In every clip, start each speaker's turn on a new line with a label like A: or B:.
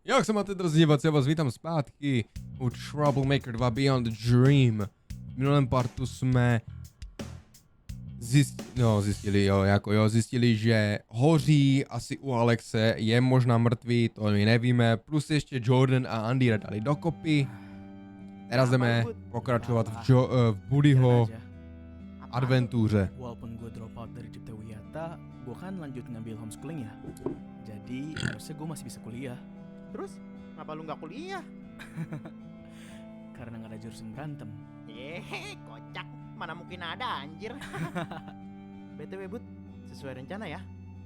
A: Jak se máte, drazí diváci, já vás vítám zpátky u Troublemaker 2 Beyond the Dream. V minulém partu jsme zjistili, že hoří asi u Alexe, je možná mrtvý, to my nevíme, plus ještě Jordan a Andy dali dokopy. Teraz jdeme pokračovat v Buddyho adventuře.
B: Walaupun gue drop out dari Cipta Wiyata, gue kan lanjut ngambil homeschooling ya. Jadi harusnya gue masih bisa kuliah.
C: Terus, kenapa lu nggak kuliah?
B: Karena gak ada jurusan berantem.
C: Kocak. Mana mungkin ada anjir. BTW Bud, sesuai rencana ya.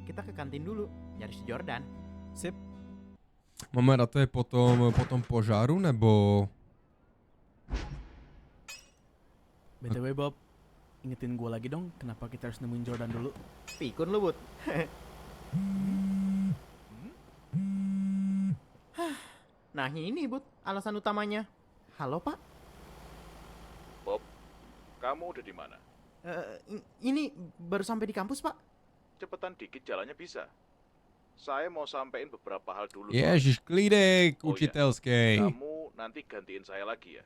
C: Kita ke kantin dulu, nyari si Jordan.
B: Sip.
A: Máme to je potom požáru, nebo...
B: BTW Bob, ingetin gue lagi dong kenapa kita harus nemuin Jordan dulu.
C: Pikun lu Bud. Nah ini Bud, alasan utamanya. Halo Pak.
D: Bob, kamu udah di mana?
C: Ini baru sampai di kampus Pak.
D: Cepetan dikit jalannya bisa. Saya mau sampein beberapa hal dulu.
A: Ježiš, klídek,
D: Oh,
A: učitelský.
D: Kamu nanti gantiin saya lagi ya.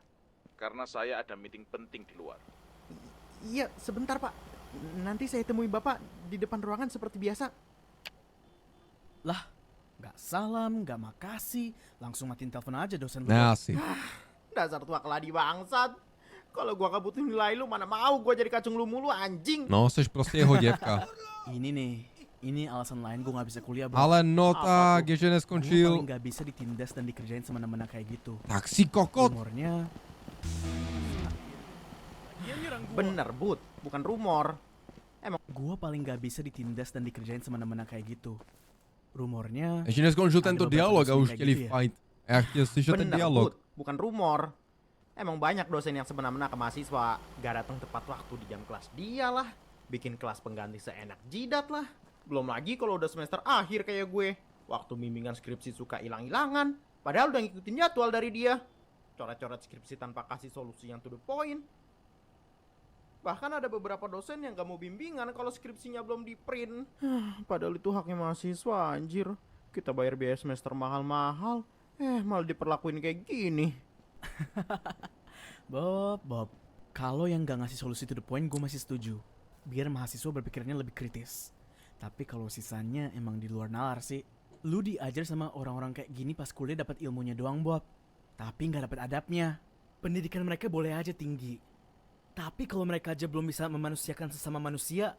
D: Karena saya ada meeting penting di luar.
C: Iya, sebentar Pak. Nanti saya temui Bapak di depan ruangan seperti biasa.
B: Lah, gak salam, gak makasih, langsung matiin telepon aja dosen lu.
A: Nah, sih.
C: Dasar tua keladi bangsat. Kalau gua gak butuh nilai lu, mana mau gua jadi kacung lu mulu anjing.
A: No, seš prostě jeho děvka.
B: Ini nih, ini alasan lain gue gak bisa kuliah Bob.
A: Ale no tak, je že
B: Gue
A: neskončil.
B: paling gak bisa ditindas dan dikerjain semena-mena kayak gitu.
A: Tak si kokot.
B: Rumornya
C: Bener Bud, bukan rumor.
B: gue paling gak bisa ditindas dan dikerjain semena-mena kayak gitu. Rumornya
A: Ještě neskončil
B: Ada
A: tento
B: beberapa
A: dialog a
B: dosen
A: už
B: kayak
A: chtěli
B: gitu ya?
A: fight. A já chtěl slyšet ten
C: Bener
A: dialog.
C: Bud, bukan rumor. Emang banyak dosen yang semena-mena ke mahasiswa. Gak datang tepat waktu di jam kelas dia lah. Bikin kelas pengganti seenak jidat lah. Belum lagi kalau udah semester akhir kayak gue. Waktu bimbingan skripsi suka hilang-hilangan. Padahal udah ngikutin jadwal dari dia. Coret-coret skripsi tanpa kasih solusi yang to the point. Bahkan ada beberapa dosen yang gak mau bimbingan kalau skripsinya belum di print. Padahal itu haknya mahasiswa anjir. Kita bayar biaya semester mahal-mahal. Malah diperlakuin kayak gini.
B: Bob, kalau yang gak ngasih solusi to the point gue masih setuju. Biar mahasiswa berpikirnya lebih kritis. Tapi kalau sisanya emang di luar nalar sih. Lu diajar sama orang-orang kayak gini pas kuliah dapat ilmunya doang Bob. Tapi gak dapat adabnya. Pendidikan mereka boleh aja tinggi. Tapi kalau mereka aja belum bisa memanusiakan sesama manusia,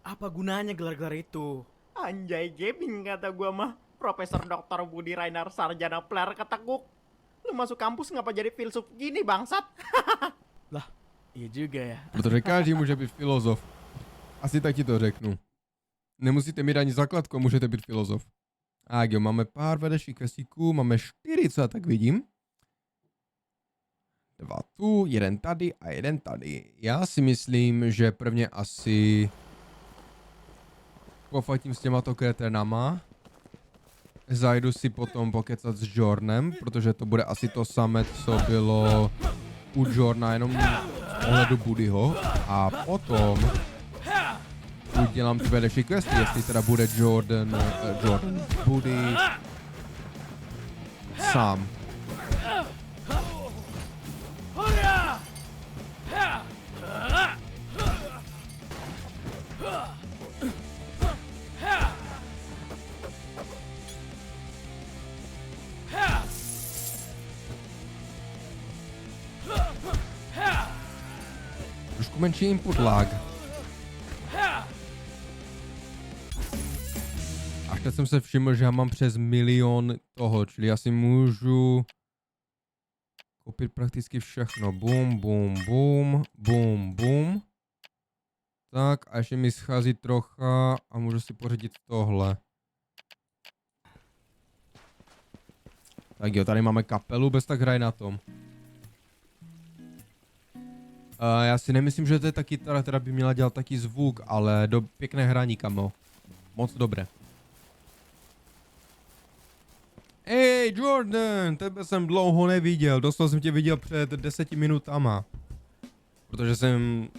B: apa gunanya gelar-gelar itu?
C: Anjay gaming kata gua mah. Profesor Dr. Budi Rainer Sarjana Player ketekuk. Lu masuk kampus ngapa jadi filsuf gini bangsat?
B: Lah, iya juga ya.
A: Protože každý může být filozof. Asi tak ti to řeknu. Nemusíte mít ani základku a můžete být filozof. A jo, máme pár vedlejších questíků, máme 40, tak vidím. 2 tu, 1 tady a 1 tady. Já si myslím, že prvně asi pofatím s těmato kretenama. Zajdu si potom pokecat s Jordanem, protože to bude asi to samé, co bylo u Jordana, jenom z pohledu Buddyho. A potom udělám ty vedlejší questy, jestli teda bude Buddy sám. Trošku menší input lag. Až teď jsem se všiml, že já mám přes 1 milion toho, čili já si můžu koupit prakticky všechno. Bum, bum, bum, bum, bum. Tak a ještě mi schází trocha a můžu si pořídit tohle. Tak jo, tady máme kapelu, bez tak hraj na tom. Já si nemyslím, že to je ta kytara, která by měla dělat taký zvuk, ale pěkné hraní, kamo. Moc dobré. Ej, Jordan, tebe jsem dlouho neviděl, doslova jsem tě viděl před 10 minutama. Protože jsem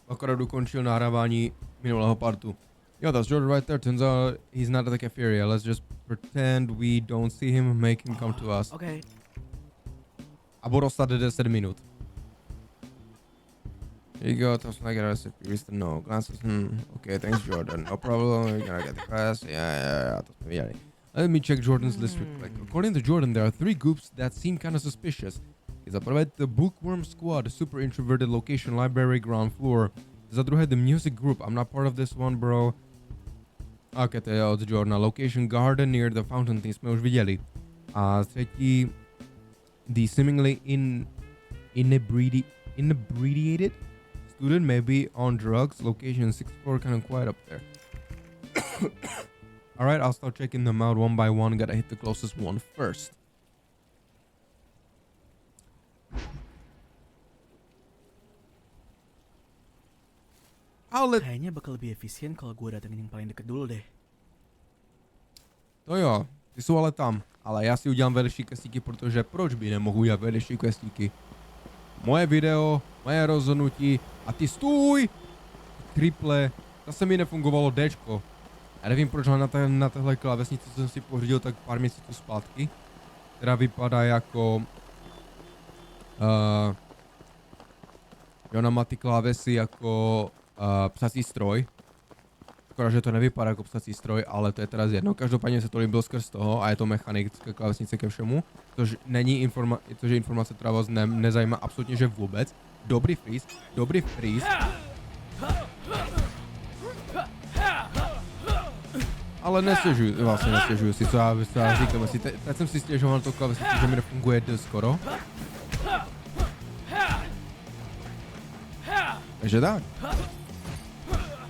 A: akorát dokončil nahrávání minulého partu. Yo, that's Jordan right there. Turns out he's not at the cafeteria. Let's just pretend we don't see him, make him come to us.
B: Okay.
A: A budu dostat 10 minut. Here you go, toast like a recipe. No glasses. Okay, thanks, Jordan. No problem. You're gonna get the class. Yeah. To jsme viděli. Let me check Jordan's list real quick. According to Jordan, there are 3 groups that seem kind of suspicious. Za prvé the Bookworm Squad, super introverted location, library, ground floor. Za druhé the Music Group. I'm not part of this one, bro. Okay, to je od Jordana. Location garden near the fountain, ty jsme už viděli. A třetí the seemingly inebriated student, maybe on drugs, location 6th floor, kind of quiet up there. Alright, I'll start checking them out one by one. Gotta hit the closest one first.
B: Kayaknya bakal lebih efisien kalau gue datengin yang paling deket dulu deh.
A: To jo, ty jsou ale tam. Ale já si udělám vedlejší questíky, protože proč by nemohl udělat vedlejší questíky? Moje video, moje rozhodnutí a ty stůj! Triple, zase mi nefungovalo Dčko. Já nevím proč, ale na téhle klávesnici jsem si pořídil tak pár měsíců zpátky, která vypadá jako ona má ty klávesy jako psací stroj. Škoda, že to nevypadá jako psací stroj, ale to je teda jedno. Každopádně se to líbilo skrz toho a je to mechanická klávesnice ke všemu. Což není informace, která vás nezajímá absolutně, že vůbec. Dobrý freeze. Ale nestěžuju si, co já říkám. Teď jsem si stěžoval na to klávesnici, že mi nefunguje skoro. Takže tak.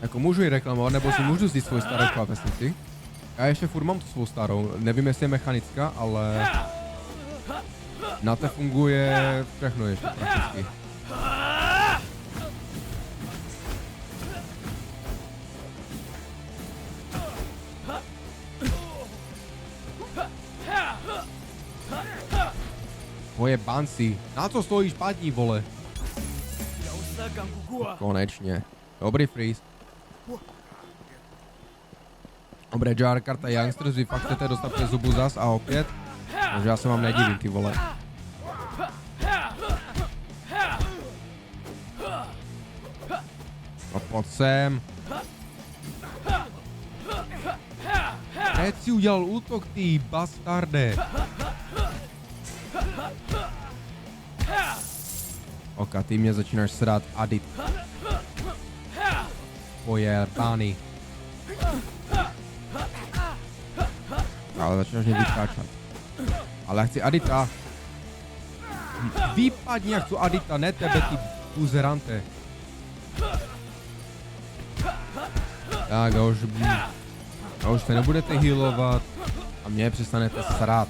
A: Jako můžu ji reklamovat, nebo si můžu vzít svou starou klávesnici. Já ještě furt mám tu svou starou, nevím jestli je mechanická, ale na to funguje všechno ještě prakticky. Moje banci, na co stojíš, padni, vole? Konečně. Dobrý freeze. Dobré, jar, karta Youngsters, vy fakt chcete dostat přes zubu zas a opět? Takže já se vám nedivím, ty vole. No pojď sem. Teď si udělal útok, ty bastarde. Oka, ty mě začínáš srát, Adit. Pojerbány. Ale začínáš mě vytáčat. Ale já chci Adita. Vypadni, já chci Adita, ne tebe, ty buzerante. Tak, a už se nebudete healovat a mě přestanete srát.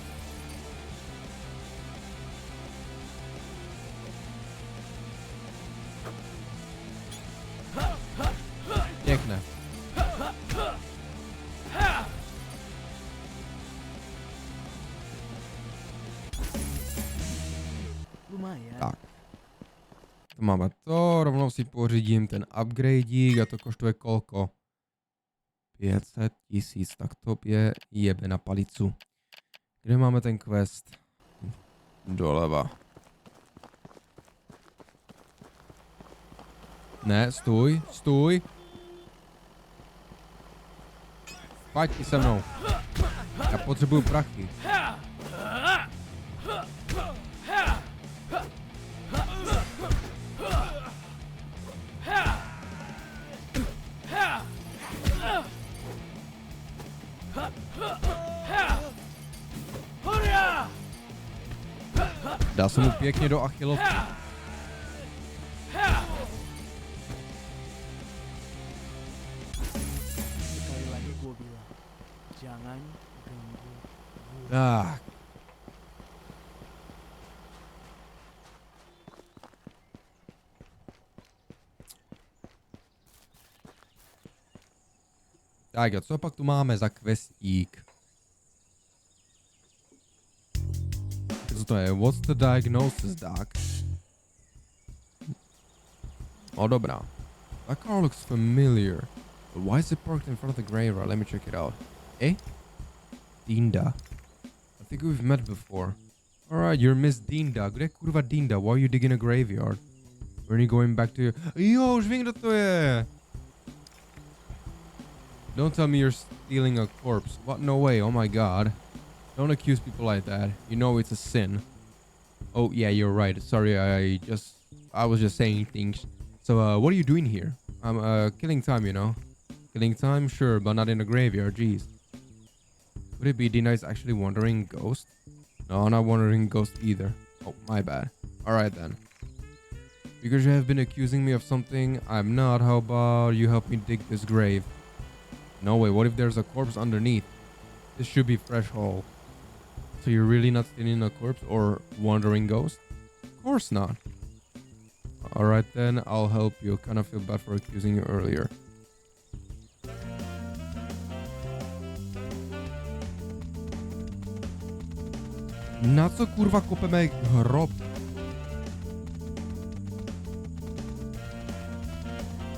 A: Pěkné. Tak. To máme to, rovnou si pořídím ten upgradík a to koštuje kolko? 500 000, tak to je jebe na palicu. Kde máme ten quest? Doleva. Ne, stůj. Pojď se mnou. Já potřebuju prachy. Dal jsem mu pěkně do achilovky. Tak. Tak jo, co pak tu máme za questík? Co to je? What's the diagnosis, doc? No dobrá. That car looks familiar. Why is it parked in front of the graveyard? Let me check it out. Eh? Dinda. I think we've met before. Alright, you're Miss Dinda. Kde kurva Dinda? Why are you digging a graveyard? When are you going back to... Jo, už vím, kdo to je. Don't tell me you're stealing a corpse. What? No way. Oh my god. Don't accuse people like that. You know it's a sin. Oh, yeah, you're right. Sorry, I was just saying things. So, what are you doing here? I'm, killing time, you know. Killing time? Sure, but not in a graveyard. Jeez. Could it be Dinda is actually wandering ghost? No, not wandering ghost either. Oh, my bad. Alright then. Because you have been accusing me of something I'm not, how about you help me dig this grave? No way, what if there's a corpse underneath? This should be fresh hole. So you're really not stealing a corpse or wandering ghost? Of course not. Alright then, I'll help you. Kinda feel bad for accusing you earlier. Na co kurwa kopeme hrob?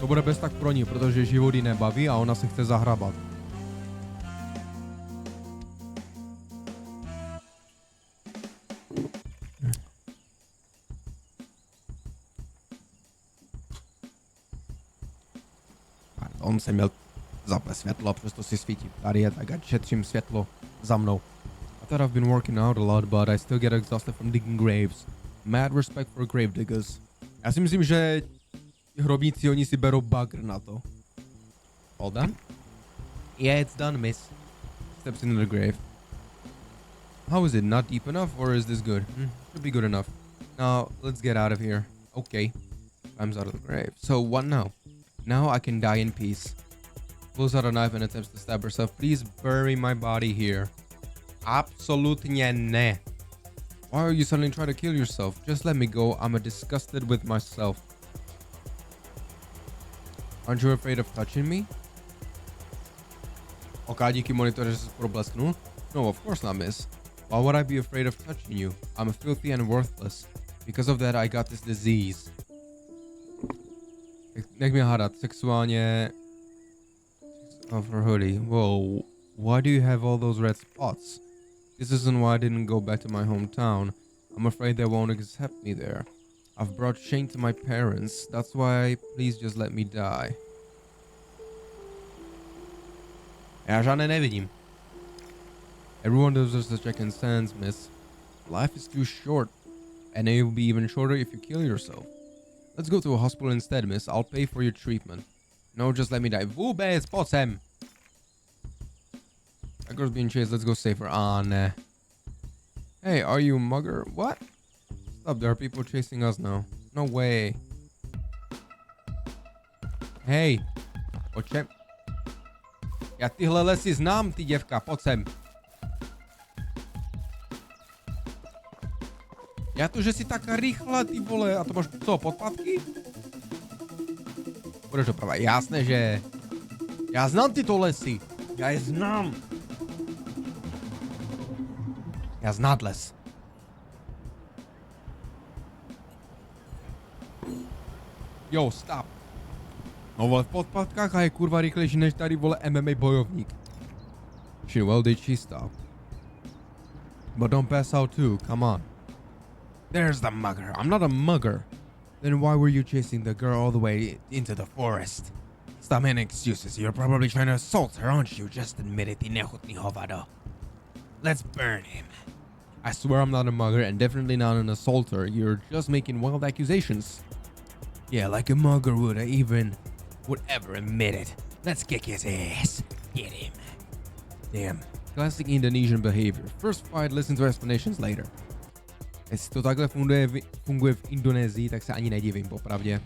A: To bude bez tak pro ní, protože život ji nebaví a ona se chce zahrabat. On se měl zapne světlo, přesto si svítí. Tady je, tak ať šetřím světlo za mnou. I thought I've been working out a lot, but I still get exhausted from digging graves. Mad respect for grave diggers. Já si myslím, že hrobníci, oni si berou bagr na to. All done? Yeah, it's done, miss. Steps into the grave. How is it? Not deep enough, or is this good? Should be good enough. Now, let's get out of here. Okay. Climbs out of the grave. So, what now? Now I can die in peace. Pulls out a knife and attempts to stab herself. Please bury my body here. Absolutně ne. Why are you suddenly trying to kill yourself? Just let me go. I'm disgusted with myself. Aren't you afraid of touching me? Ok, díky monitoře, že jsi problesknul. No, of course not, miss. Why would I be afraid of touching you? I'm filthy and worthless. Because of that, I got this disease. Nech mě hádat, sexuálně... Of her hoodie. Whoa, why do you have all those red spots? This isn't why I didn't go back to my hometown. I'm afraid they won't accept me there. I've brought shame to my parents. That's why, please just let me die. Já žádné nevidím. Everyone deserves a second chance, miss. Life is too short. And it will be even shorter if you kill yourself. Let's go to a hospital instead, miss. I'll pay for your treatment. No, just let me die. Vůbec, pojď sem. That girl's being chased. Let's go save her. Ah, nah. Hey, are you a mugger? What? Stop, there are people chasing us now. No way. Hey. Pojď sem. Já tyhle lesy znám, ty děvka. Pojď sem. Já to, že jsi tak rychle, ty vole. A to máš co, podpatky? Budeš doprava. Jasné, že... Já znám tyto lesy. Já je znám. Já znám les. Jo, stop. No vole, v podpatkách a je kurva rychlejší než tady vole MMA bojovník. She well did she stop. But don't pass out too, come on. There's the mugger. I'm not a mugger. Then why were you chasing the girl all the way into the forest? Stop making excuses. You're probably trying to assault her, aren't you? Just admit it, ty nechutný hovado. Let's burn him. I swear I'm not a mugger and definitely not an assaulter. You're just making wild accusations. Yeah, like a mugger would ever admit it. Let's kick his ass. Get him. Damn. Classic Indonesian behavior. First fight, listen to explanations later. Jestli to takhle funguje v Indonésii, tak se ani nedivím, popravdě.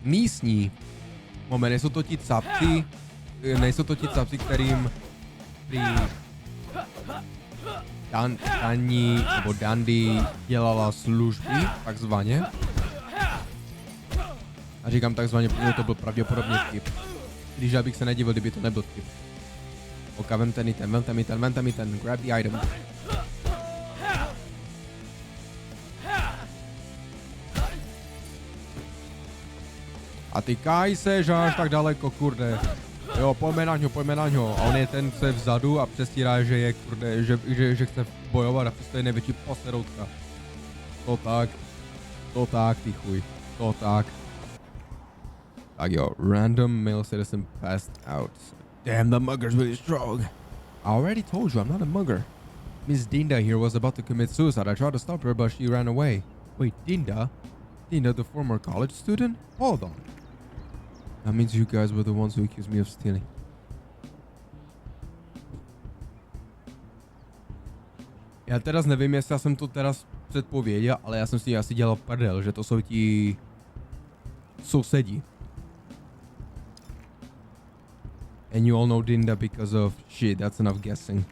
A: Místní. Moment, nejsou to ti capci, kterým prý Dani nebo Dandy dělala služby, takzvaně. A říkám takzvaně, protože to byl pravděpodobně vtip. Když já bych se nedivil, kdyby to nebyl vtip. Ok, vemte mi ten, grab the item. A ty Kai seš až tak daleko, kurde. Jo, pojďme na něho. A on je ten, co je vzadu a přestírá, že je, kurde, že chce bojovat a přesto je největší poseroutka. To tak, ty chuj. To tak. Tak jo, random male citizen passed out. Damn, the mugger's really strong. I already told you I'm not a mugger. Miss Dinda here was about to commit suicide. I tried to stop her, but she ran away. Wait, Dinda? Dinda, the former college student? Hold on. That means you guys were the ones who accused me of stealing. Já teraz nevím, jestli já jsem to teraz předpověděl, ale já jsem si asi dělal prdel, že to jsou ti sousedi. And you all know Dinda because of shit, that's enough guessing.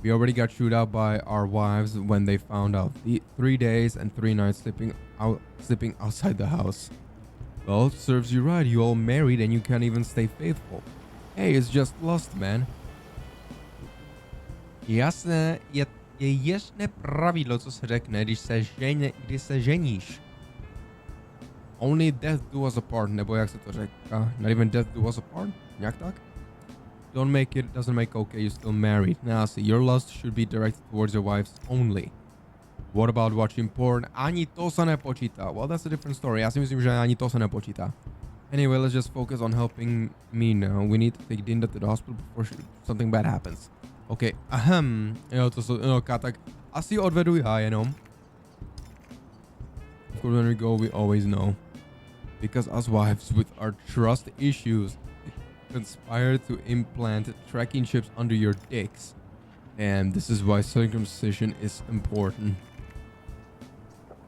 A: We already got chewed out by our wives when they found out. 3 days and 3 nights sleeping outside the house. Well, serves you right, you all married and you can't even stay faithful. Hey, it's just lust, man. Jasné, je jasné pravidlo, co se řekne, když se ženíš. Only death do us apart, nebo jak se to říká? Not even death do us apart? Nějak tak? Doesn't make okay, you're still married. Now see, your lust should be directed towards your wives only. What about watching porn? Ani to se nepočítá. Well, that's a different story. Já si myslím, že ani to se nepočítá. Anyway, let's just focus on helping me now. We need to take Dinda to the hospital before something bad happens. Okay, jo, to jsou, no, tak asi odvedu já jenom. Of course, when we go, we always know. Because us wives with our trust issues conspire to implant tracking chips under your dicks. And this is why circumcision is important.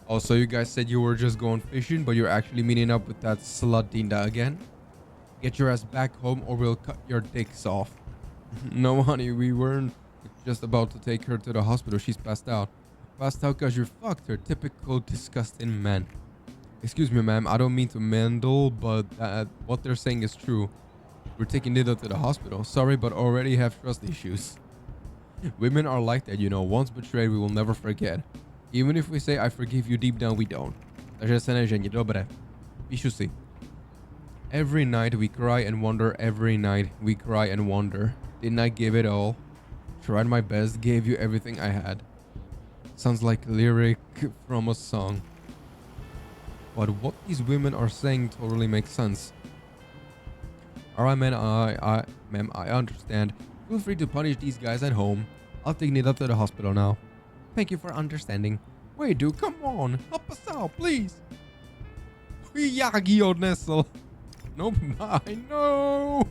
A: Also, you guys said you were just going fishing, but you're actually meeting up with that slut Dinda again. Get your ass back home or we'll cut your dicks off. No, honey, we weren't just about to take her to the hospital. She's passed out. Passed out because you fucked her. Typical disgusting man. Excuse me, ma'am. I don't mean to meddle, but what they're saying is true. We're taking Dinda to the hospital. Sorry, but already have trust issues. Women are like that, you know. Once betrayed, we will never forget. Even if we say I forgive you, deep down we don't. Takže se nežení, dobré. Píšu si. Every night we cry and wonder. Every night we cry and wonder. Didn't I give it all? Tried my best, gave you everything I had. Sounds like lyric from a song. But what these women are saying totally makes sense. Alright, man, ma'am, I understand. Feel free to punish these guys at home. I'll take Nida to the hospital now. Thank you for understanding. Wait, dude, come on. Help us out, please. Yagi odnesl. No, I know.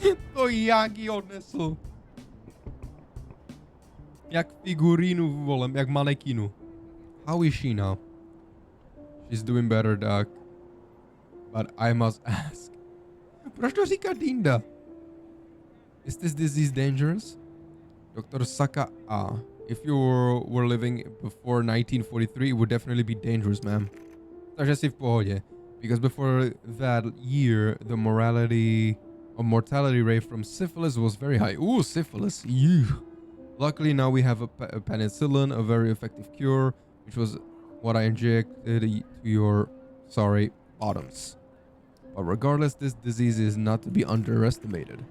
A: To Yagi odnesl. Jak figurínu, volem, jak manekínu. How is she now? She's doing better, Doc. But I must ask. Proč to říká Dinda? Is this disease dangerous? Dr. Saka A. If you were living before 1943, it would definitely be dangerous, ma'am. Takže si v pohodě. Because before that year, the mortality rate from syphilis was very high. Ooh, syphilis. Ew. Luckily, now we have a penicillin, a very effective cure, which was what I injected to your, bottoms. But regardless, this disease is not to be underestimated.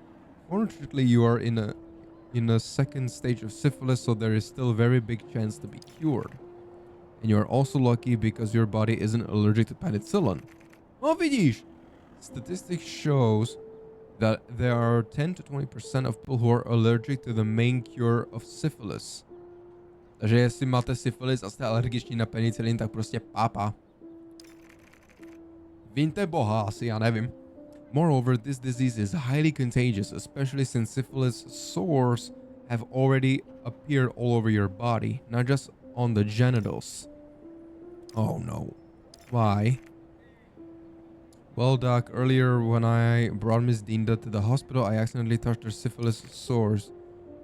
A: Fortunately, you are in a second stage of syphilis, so there is still a very big chance to be cured. And you are also lucky because your body isn't allergic to penicillin. Oh, vidíš! Statistics shows that there are 10 to 20% of people who are allergic to the main cure of syphilis. Takže jestli máte syfilis a jste alergiční na penicilin, tak prostě pápa. Vinte boha, asi já nevím. Moreover, this disease is highly contagious, especially since syphilis sores have already appeared all over your body, not just on the genitals. Oh no. Why? Well, Doc, earlier when I brought Miss Dinda to the hospital, I accidentally touched her syphilis sores.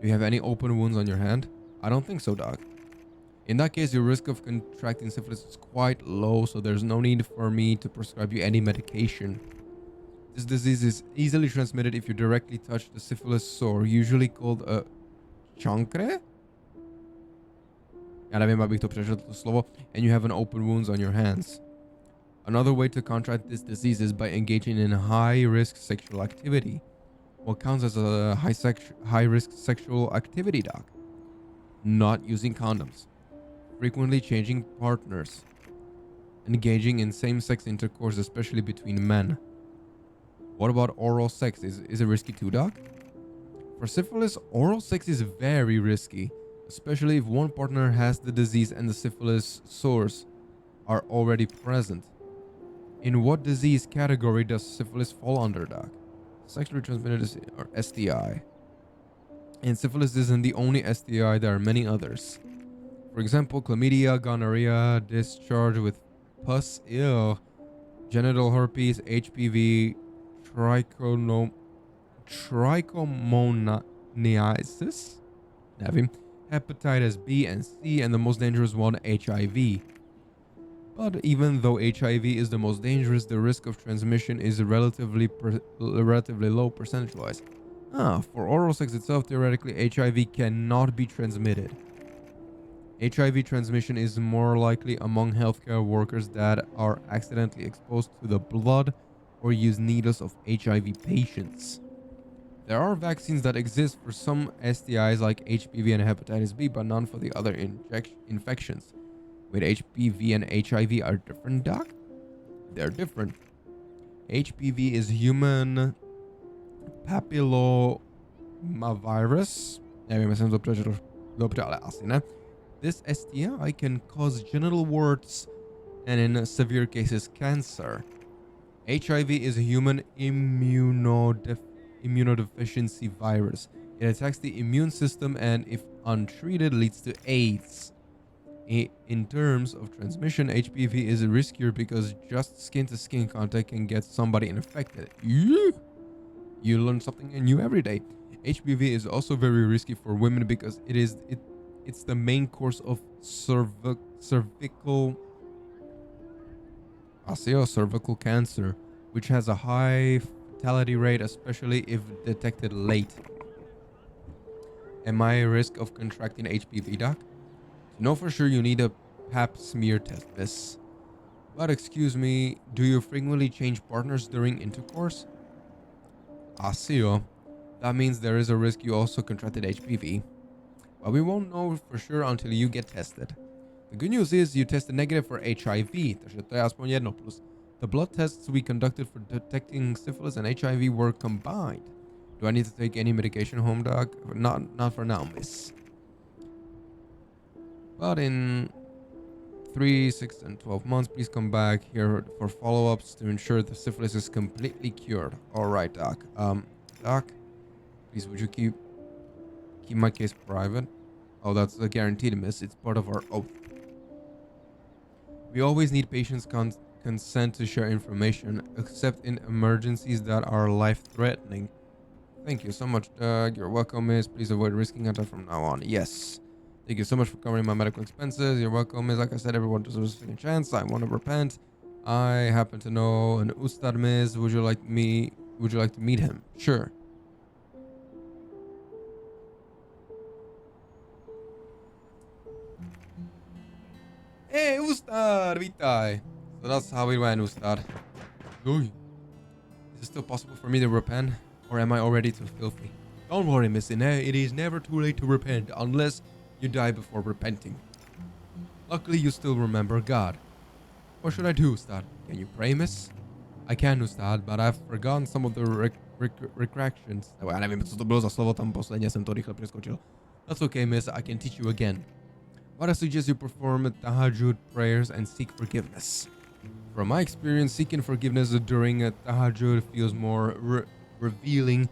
A: Do you have any open wounds on your hand? I don't think so, Doc. In that case, your risk of contracting syphilis is quite low, so there's no need for me to prescribe you any medication. This disease is easily transmitted if you directly touch the syphilis sore, usually called a chancre? Já nevím, abych to přešel to slovo. And you have an open wounds on your hands. Another way to contract this disease is by engaging in high-risk sexual activity. What counts as a high-risk sexual activity, doc? Not using condoms, frequently changing partners, engaging in same-sex intercourse, especially between men. What about oral sex? Is it risky too, doc? For syphilis, oral sex is very risky, especially if one partner has the disease and the syphilis sores are already present. In what disease category does syphilis fall under, doc? Sexually transmitted or STI. And syphilis isn't the only STI, there are many others. For example, chlamydia, gonorrhea, discharge with pus, genital herpes, HPV, trichomoniasis, hepatitis B and C, and the most dangerous one, HIV. But even though HIV is the most dangerous, the risk of transmission is relatively low percentage-wise. For oral sex itself, theoretically, HIV cannot be transmitted. HIV transmission is more likely among healthcare workers that are accidentally exposed to the blood or use needles of HIV patients. There are vaccines that exist for some STIs like HPV and hepatitis B, but none for the other infections. Wait, HPV and HIV are different, doc? They're different. HPV is human papillomavirus. Nevím, jestli jsem to přečetl dobře, ale asi ne. This STI can cause genital warts and in severe cases cancer. HIV is a human immunodeficiency virus. It attacks the immune system and if untreated leads to AIDS. In terms of transmission, HPV is riskier because just skin-to-skin contact can get somebody infected. You learn something new every day. HPV is also very risky for women because it's the main cause of cervical cancer, which has a high fatality rate, especially if detected late. Am I at risk of contracting HPV, doc? To know for sure, you need a pap smear test, miss. But excuse me, do you frequently change partners during intercourse? That means there is a risk you also contracted HPV. But we won't know for sure until you get tested. The good news is you tested negative for HIV, takže to je aspoň jedno plus. The blood tests we conducted for detecting syphilis and HIV were combined. Do I need to take any medication home, doc? Not for now, miss. But in 3, 6, and 12 months, please come back here for follow-ups to ensure the syphilis is completely cured. Alright, doc. Doc, please would you keep my case private? Oh, that's a guaranteed miss. It's part of our oath. We always need patients' consent to share information, except in emergencies that are life-threatening. Thank you so much, Doug. You're welcome, miss. Please avoid risking contact from now on. Yes. Thank you so much for covering my medical expenses. You're welcome, miss. Like I said, everyone deserves a second chance. I want to repent. I happen to know an ustad, miss. Would you like to meet him? Sure. Hey, ustad, vítaj. So that's how it went, ustad. Is it still possible for me to repent? Or am I already too filthy? Don't worry, miss. It is never too late to repent, unless you die before repenting. Luckily, you still remember God. What should I do, ustad? Can you pray, miss? I can, ustad, but I've forgotten some of the retractions. Já nevím, co to bylo za slovo, tam posledně jsem to rychle přeskočil. That's okay, miss. I can teach you again. But I suggest you perform tahajjud prayers and seek forgiveness. From my experience, seeking forgiveness during a tahajjud feels more revealing,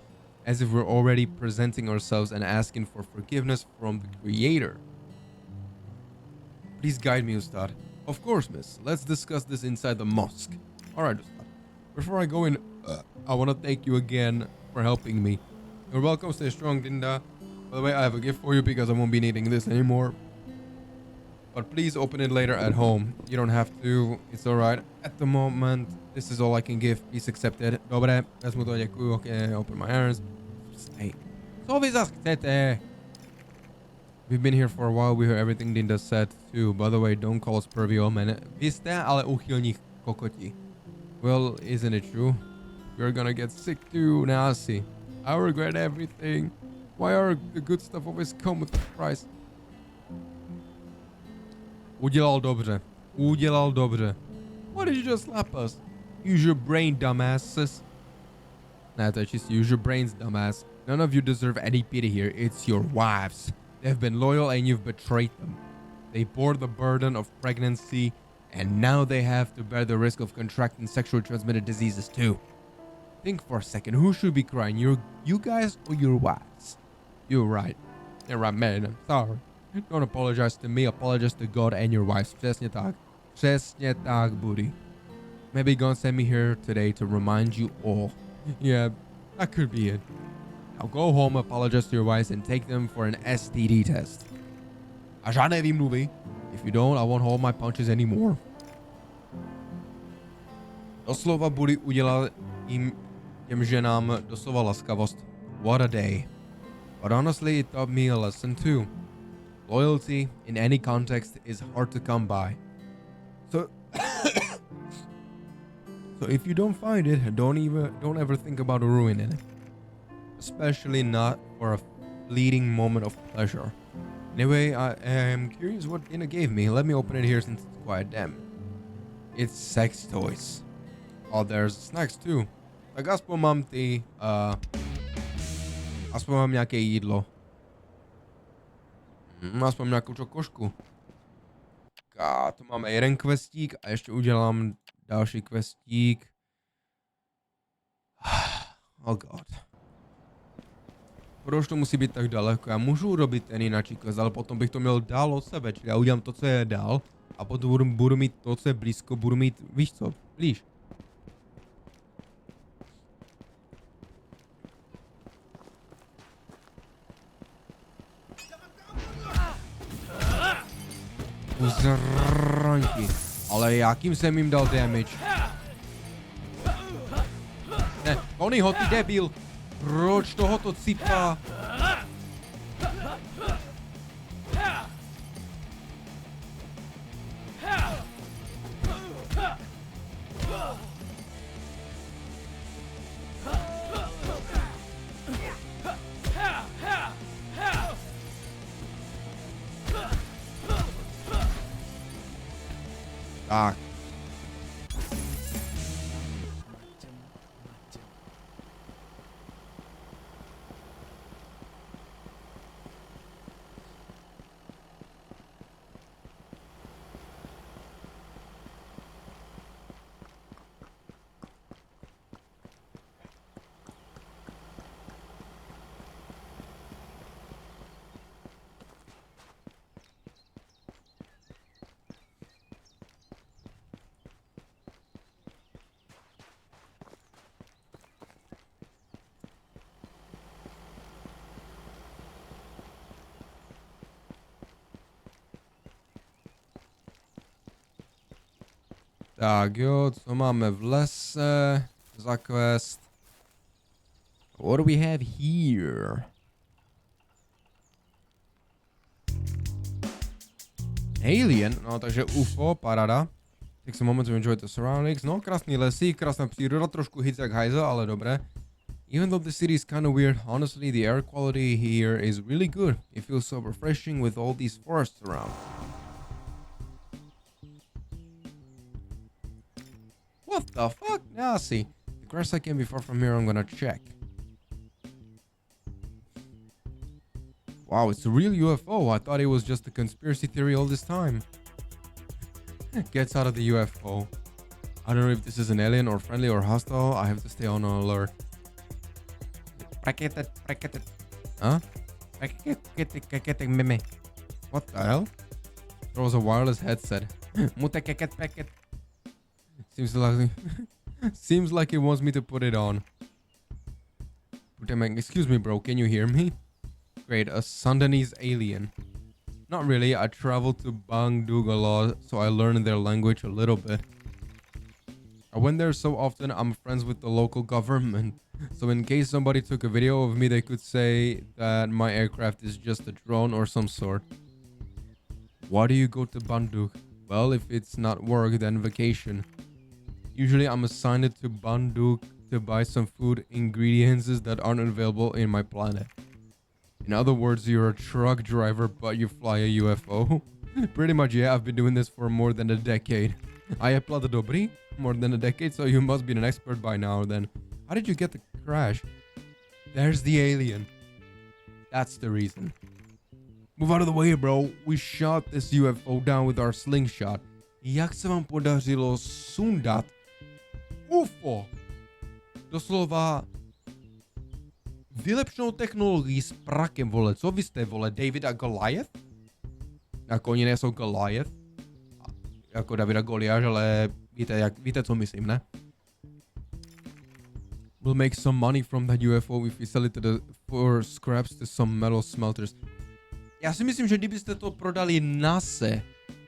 A: as if we're already presenting ourselves and asking for forgiveness from the Creator. Please guide me, Ustad. Of course, miss. Let's discuss this inside the mosque. Alright, Ustad. Before I go in, I want to thank you again for helping me. You're welcome. Stay strong, Dinda. By the way, I have a gift for you because I won't be needing this anymore. But please open it later at home. You don't have to. It's alright. At the moment, this is all I can give. Please accept it. Dobre, vezmu to, děkuju. Okay, open my arms. Hey. Co vy zas chcete? We've been here for a while. We heard everything Dinda said too. By the way, don't call us pervy old men. Vy jste ale uchylní kokoti. Well, isn't it true? You're gonna get sick too, Nasi. I regret everything. Why are the good stuff always come with a price? Udělal dobře. Udělal dobře. Why did you just slap us? Use your brain, dumbasses. Nah, to je čistě use your brains, dumbass. None of you deserve any pity here. It's your wives. They've been loyal and you've betrayed them. They bore the burden of pregnancy and now they have to bear the risk of contracting sexually transmitted diseases too. Think for a second, who should be crying? You guys or your wives? You're right. You're right, man. I'm sorry. Don't apologize to me, apologize to God and your wives. Přesně tak. Přesně tak, buddy. Maybe God sent me here today to remind you all. Yeah, that could be it. Now go home, apologize to your wives and take them for an STD test. A žádné výmluvy. If you don't, I won't hold my punches anymore. Doslova buddy udělal těm ženám doslova laskavost. What a day. But honestly, it taught me a lesson too. Loyalty in any context is hard to come by. So so if you don't find it, don't ever think about ruining it. Especially not for a fleeting moment of pleasure. Anyway, I am curious what Dina gave me. Let me open it here since it's quiet. Damn. It's sex toys. Oh, there's snacks too. Tak aspoň mám aspoň mám nějaké jídlo. Aspoň nějakou čokošku. A to máme jeden questík a ještě udělám další questík. Oh god. Proč to musí být tak daleko? Já můžu urobit ten jináčí quest, ale potom bych to měl dál od sebe. Čili já udělám to, co je dál a potom budu mít to, co je blízko, budu mít, víš co, blíž. Zranky. Ale jakým jsem jim dal damage? Ne, Tony ho, ty debil! Proč tohoto cipá? Tak. Tak jo, co máme v lese za quest? What do we have here? Alien, no takže UFO, parada. Takes a moment to enjoy the surroundings. No, krásný lesík, krásná příroda, trošku hit jak hajzel, ale dobré. Even though the city is kind of weird, honestly the air quality here is really good. It feels so refreshing with all these forests around. What the fuck? Now see. The grass I came before from here, I'm gonna check. Wow, it's a real UFO. I thought it was just a conspiracy theory all this time. Gets out of the UFO. I don't know if this is an alien or friendly or hostile. I have to stay on alert. Huh? What the hell? There was a wireless headset. Seems like it wants me to put it on. Excuse me, bro. Can you hear me? Great, a Sundanese alien. Not really. I traveled to Bangdug a lot, so I learned their language a little bit. I went there so often, I'm friends with the local government. So in case somebody took a video of me, they could say that my aircraft is just a drone or some sort. Why do you go to Bandung? Well, if it's not work, then vacation. Usually I'm assigned to Bandung to buy some food ingredients that aren't available in my planet. In other words, you're a truck driver, but you fly a UFO. Pretty much, yeah, I've been doing this for more than a decade. I applaud dobrý, more than a decade, so you must be an expert by now then. How did you get the crash? There's the alien. That's the reason. Move out of the way, bro. We shot this UFO down with our slingshot. Jak se vám podařilo sundat UFO? Doslova vylepšenou technologií s prakem, vole. Co vy jste, vole, David a Goliath? Jako oni nejsou Goliath. Jako David a Goliáš, ale víte, co myslím, ne? We'll make some money from that UFO if we sell it for scraps to some metal smelters. Já si myslím, že kdybyste to prodali NASA,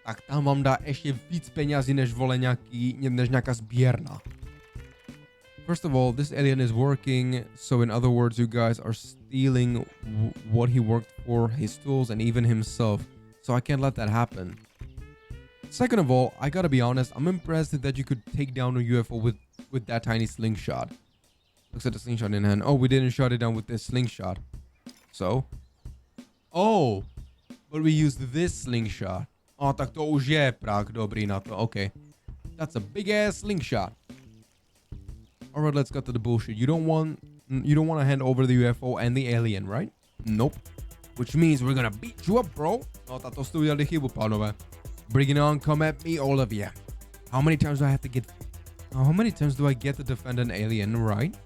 A: tak tam vám dá ještě víc penězí než vole než nějaká sběrna. First of all, this alien is working, so in other words, you guys are stealing what he worked for, his tools, and even himself. So I can't let that happen. Second of all, I gotta be honest, I'm impressed that you could take down a UFO with that tiny slingshot. Looks at the slingshot in hand. Oh, we didn't shut it down with this slingshot. So? Oh, but we used this slingshot. Oh, tak to už je prak dobrý na to. Okay. That's a big ass slingshot. Alright, let's cut to the bullshit. You don't want to hand over the UFO and the alien, right? Nope. Which means we're gonna beat you up, bro. No, tato jste udělali chybu, pánové. Bring it on, come at me, all of you. How many times do I get to defend an alien, right?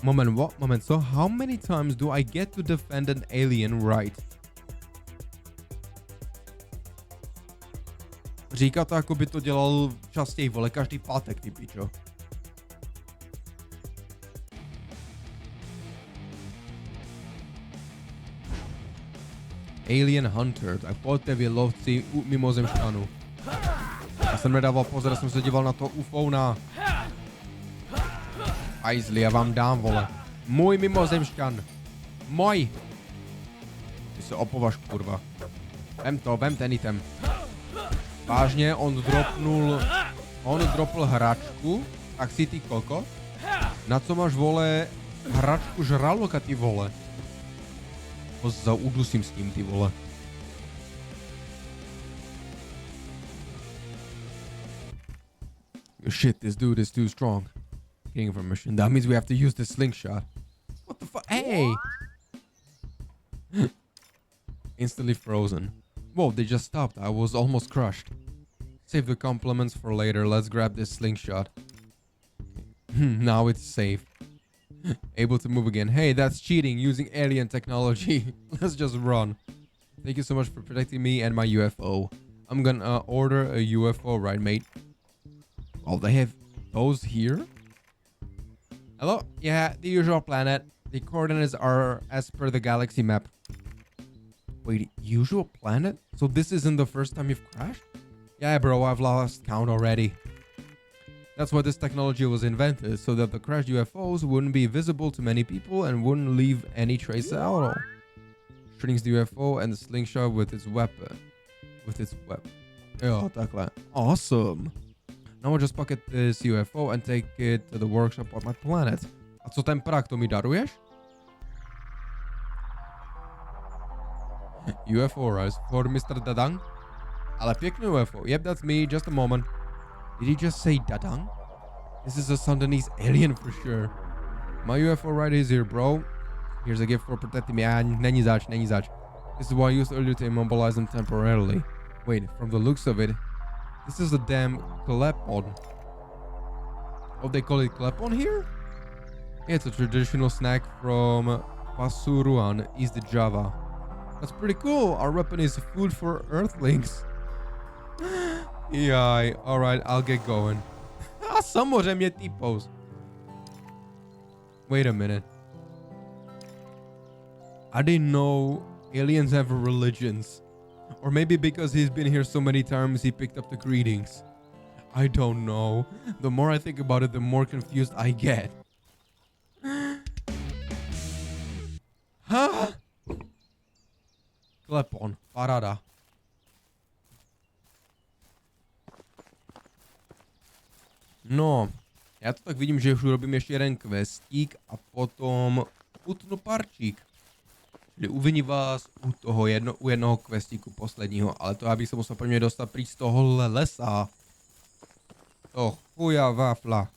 A: Moment, what? Moment, so how many times do I get to defend an alien, right? Říká to, jako by to dělal častěji, vole, každý pátek, ty pičo. Alien Hunter, tak pojďte vy lovci mimozemšťanů. Já jsem nedával pozor, jsem se díval na to UFO na... Ajzli, já vám dám, vole. Můj mimozemšťan. Můj. Ty se opovaž, kurva. Vem ten item. Vážně, on dropl hračku, tak si ty koko. Na co máš, vole, hračku žraloka, ty vole. Ho zaudusím s tím, ty vole. Shit, this dude is too strong. Getting information. That means we have to use the slingshot. What the fuck? Hey! Instantly frozen. Whoa, they just stopped. I was almost crushed. Save the compliments for later. Let's grab this slingshot. Now it's safe. Able to move again. Hey, that's cheating using alien technology. Let's just run. Thank you so much for protecting me and my UFO. I'm gonna order a UFO, right, mate? Oh, they have those here? Hello? Yeah, the usual planet. The coordinates are as per the galaxy map. Wait, usual planet? So this isn't the first time you've crashed? Yeah, bro, I've lost count already. That's why this technology was invented, so that the crashed UFOs wouldn't be visible to many people and wouldn't leave any trace at all. Shrinks the UFO and the slingshot with its weapon. Jo, takhle. Awesome. Now I'll just pocket this UFO and take it to the workshop on my planet. A co ten prak, to mi daruješ? UFO rise for Mr. Dadang? Ale pěkný UFO. Yep, that's me. Just a moment. Did he just say Dadang? This is a Sundanese alien for sure. My UFO ride is here, bro. Here's a gift for protecting me. Není zač. This is what I used earlier to immobilize him temporarily. Wait, from the looks of it, this is a damn klepon. Oh, they call it klepon here? Yeah, it's a traditional snack from Pasuruan, East Java. That's pretty cool. Our weapon is food for earthlings. Yeah, alright, I'll get going. Samozřejmě typos. Wait a minute. I didn't know aliens have religions. Or maybe because he's been here so many times he picked up the greetings. I don't know. The more I think about it, the more confused I get. Huh? Klepon. Parada. No, já to tak vidím, že už urobím ještě jeden questík a potom utnu parčík. Čili uvidím vás u jednoho questíku posledního, ale to já bych se musel prvně dostat pryč z tohohle lesa. To chuja váfla.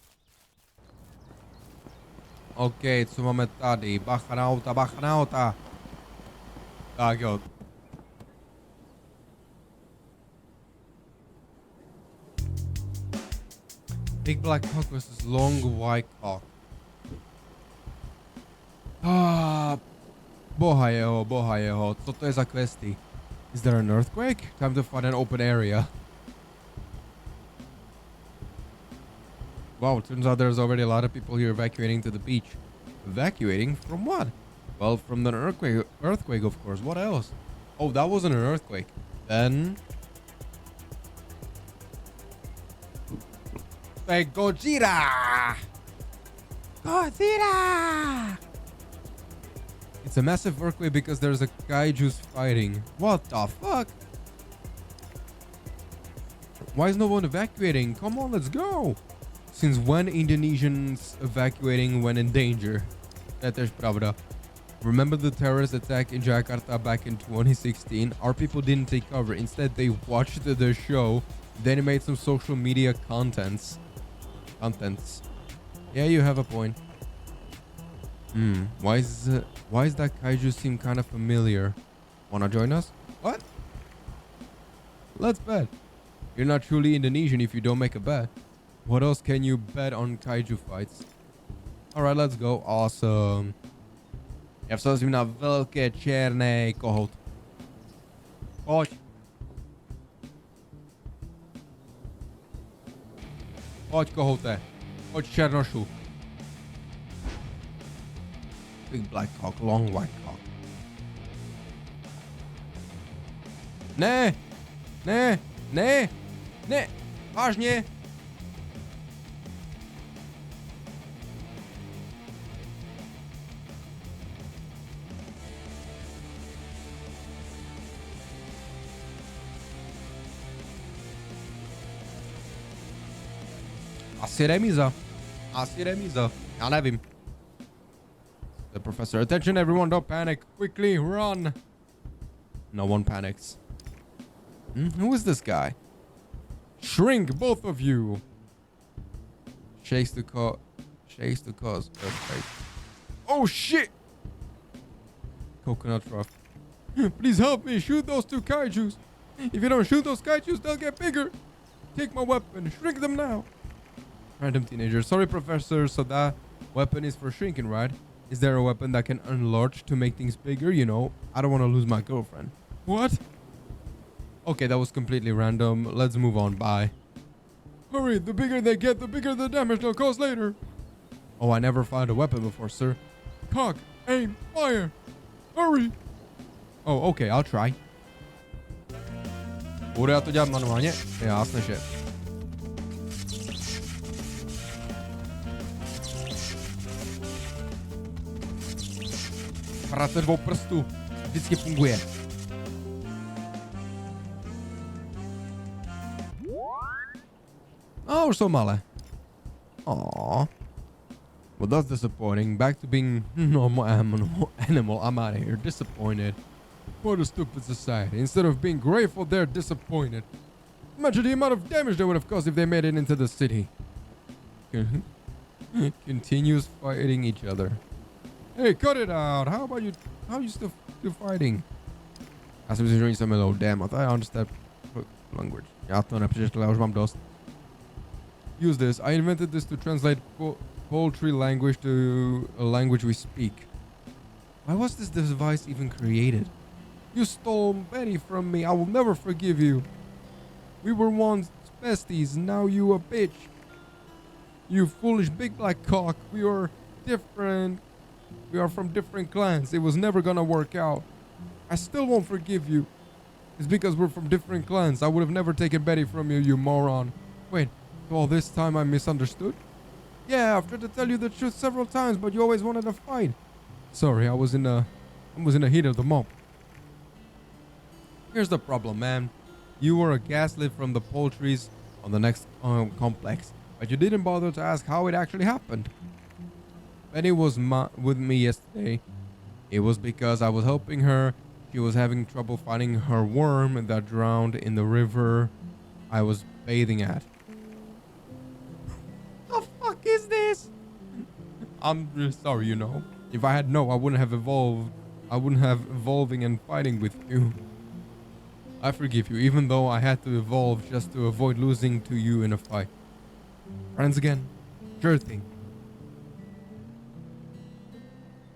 A: OK, co máme tady? Bacha na auta, bacha na auta. Tak jo. Big black cock versus long white cock. Boha jeho, co to je za questy? Is there an earthquake? Time to find an open area. Wow, turns out there's already a lot of people here evacuating to the beach. Evacuating? From what? Well, from the earthquake of course. What else? Oh, that wasn't an earthquake. Then... Hey, Gojira! Godzilla! It's a massive earthquake because there's a kaiju's fighting. What the fuck? Why is no one evacuating? Come on, let's go! Since when Indonesians evacuating when in danger? That is pravda. Remember the terrorist attack in Jakarta back in 2016? Our people didn't take cover. Instead, they watched the show. Then made some social media contents. Yeah, you have a point. Why is that kaiju seem kind of familiar? Wanna join us? What? Let's bet. You're not truly Indonesian if you don't make a bet. What else can you bet on kaiju fights? Alright, let's go. Awesome. Já vsázím na velké černé kohout. Pojď. Pojď kohoute. Pojď černošu. Big black cock, long white cock. Ne! Ne! Ne! Ne! Vážně! Asi remíza. Já nevím. The professor. Attention everyone, don't panic. Quickly, run. No one panics. Who is this guy? Shrink, both of you. Shakes the cause earthquake. Oh shit! Coconut rough. Please help me, shoot those two kaijus. If you don't shoot those kaijus, they'll get bigger. Take my weapon, shrink them now. Random teenager. Sorry, professor, so that weapon is for shrinking, right? Is there a weapon that can enlarge to make things bigger? You know, I don't want to lose my girlfriend. What? Okay, that was completely random. Let's move on. Bye. Hurry, the bigger they get, the bigger the damage they'll cause later. Oh, I never fired a weapon before, sir. Cock, aim, fire. Hurry. Oh, okay, I'll try. Budu já to dělat manuálně? Jasně, že. Práce dvou prstů vždycky funguje. Oh, už jsou malé. Aww. Well, that's disappointing. Back to being normal animal. I'm out of here. Disappointed. What a stupid society. Instead of being grateful, they're disappointed. Imagine the amount of damage they would have caused if they made it into the city. Continues fighting each other. Hey, cut it out. How you still fighting? Já si myslím, že oni se milou. Damn, I thought I understood language. Já to nepřečetl, já už mám dost. Use this. I invented this to translate poultry language to a language we speak. Why was this device even created? You stole Betty from me. I will never forgive you. We were once besties. Now you a bitch. You foolish big black cock. We are different. We are from different clans. It was never gonna work out. I still won't forgive you. It's because we're from different clans. I would have never taken Betty from you, you moron. Wait, so all this time I misunderstood? Yeah, I've tried to tell you the truth several times, but you always wanted to fight. Sorry, I was in a heat of the moment. Here's the problem, man. You were a gaslit from the poultries on the next complex. but you didn't bother to ask how it actually happened. Penny was with me yesterday. It was because I was helping her. She was having trouble finding her worm that drowned in the river I was bathing at. The fuck is this? I'm really sorry, you know. If I had known, I wouldn't have evolved. I wouldn't have evolving and fighting with you. I forgive you, even though I had to evolve just to avoid losing to you in a fight. Friends again? Sure thing.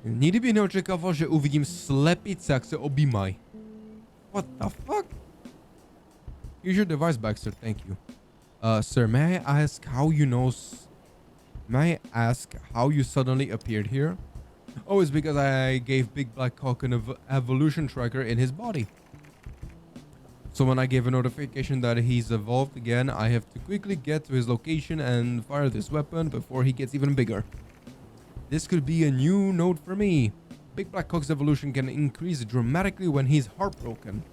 A: Nikdy bych neočekával, že uvidím slepice, jak se objímají. What the fuck? Here's your device back, sir. Thank you. Sir, may I ask how you know... May I ask how you suddenly appeared here? Oh, it's because I gave Big Black Cock an evolution tracker in his body. So when I gave a notification that he's evolved again, I have to quickly get to his location and fire this weapon before he gets even bigger. This could be a new note for me. Big Black Cock's evolution can increase dramatically when he's heartbroken.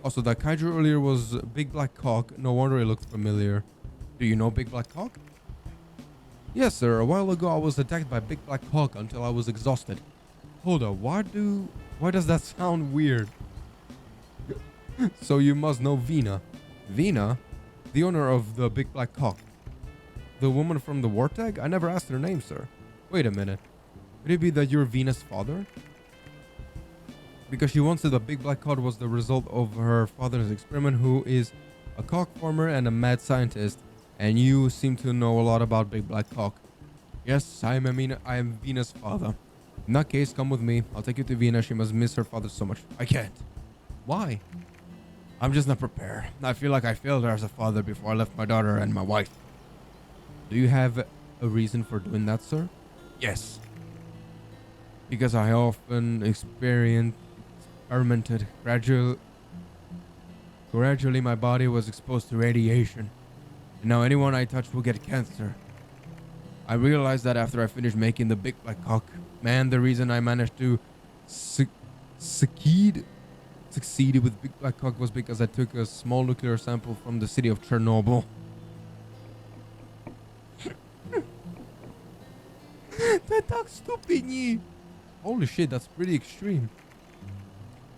A: Also, that kaiju earlier was Big Black Cock. No wonder it looked familiar. Do you know Big Black Cock? Yes, sir. A while ago, I was attacked by Big Black Cock until I was exhausted. Hold up. Why does that sound weird? So you must know Vina. Vina? The owner of the Big Black Cock. The woman from the war tag? I never asked her name, sir. Wait a minute. Could it be that you're Vina's father? Because she once said the Big Black Cock was the result of her father's experiment, who is a cock farmer and a mad scientist, and you seem to know a lot about Big Black Cock. Yes, I am Vina's father. In that case, come with me. I'll take you to Vina. She must miss her father so much. I can't. Why? I'm just not prepared. I feel like I failed her as a father before I left my daughter and my wife. Do you have a reason for doing that, sir? Yes. Because I often experimented. Gradually my body was exposed to radiation. And now anyone I touch will get cancer. I realized that after I finished making the Big Black Cock. Man, the reason I managed to succeed with Big Black Cock was because I took a small nuclear sample from the city of Chernobyl. To je tak stupidní. Holy shit, that's pretty extreme.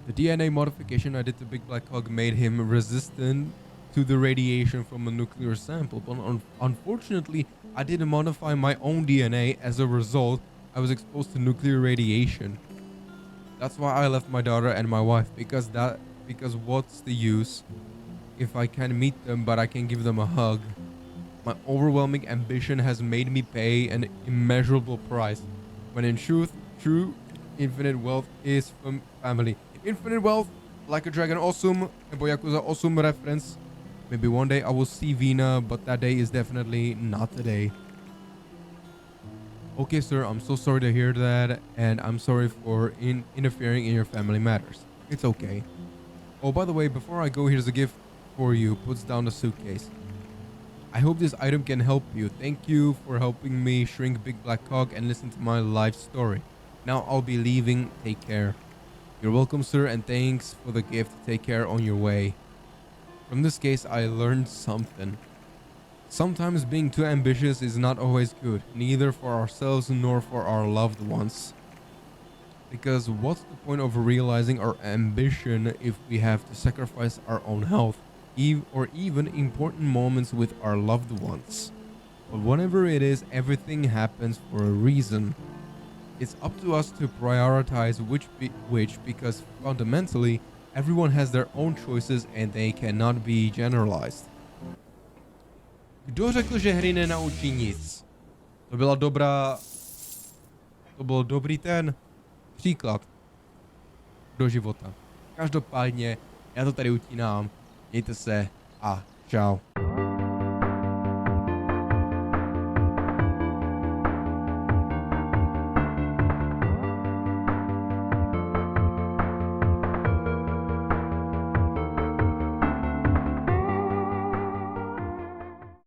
A: The DNA modification I did to Big Black Cock made him resistant to the radiation from a nuclear sample, but unfortunately, I didn't modify my own DNA. As a result, I was exposed to nuclear radiation. That's why I left my daughter and my wife, because what's the use if I can't meet them but I can give them a hug? My overwhelming ambition has made me pay an immeasurable price, when in truth, true infinite wealth is family. Infinite wealth, Like a Dragon 8, nebo Yakuza 8 reference. Maybe one day I will see Vina, but that day is definitely not today. Okay, sir, I'm so sorry to hear that, and I'm sorry for interfering in your family matters. It's okay. Oh, by the way, before I go, here's a gift for you. Puts down the suitcase. I hope this item can help you. Thank you for helping me shrink Big Black Cock and listen to my life story. Now I'll be leaving. Take care. You're welcome, sir, and thanks for the gift. Take care on your way. From this case, I learned something. Sometimes being too ambitious is not always good, neither for ourselves nor for our loved ones. Because what's the point of realizing our ambition if we have to sacrifice our own health, or even important moments with our loved ones? But whatever it is, everything happens for a reason. It's up to us to prioritize which because fundamentally, everyone has their own choices and they cannot be generalized. Kdo řekl, že hry nenaučí nic? To byl dobrý ten příklad do života. Každopádně, já to tady utínám. Mějte se a čau.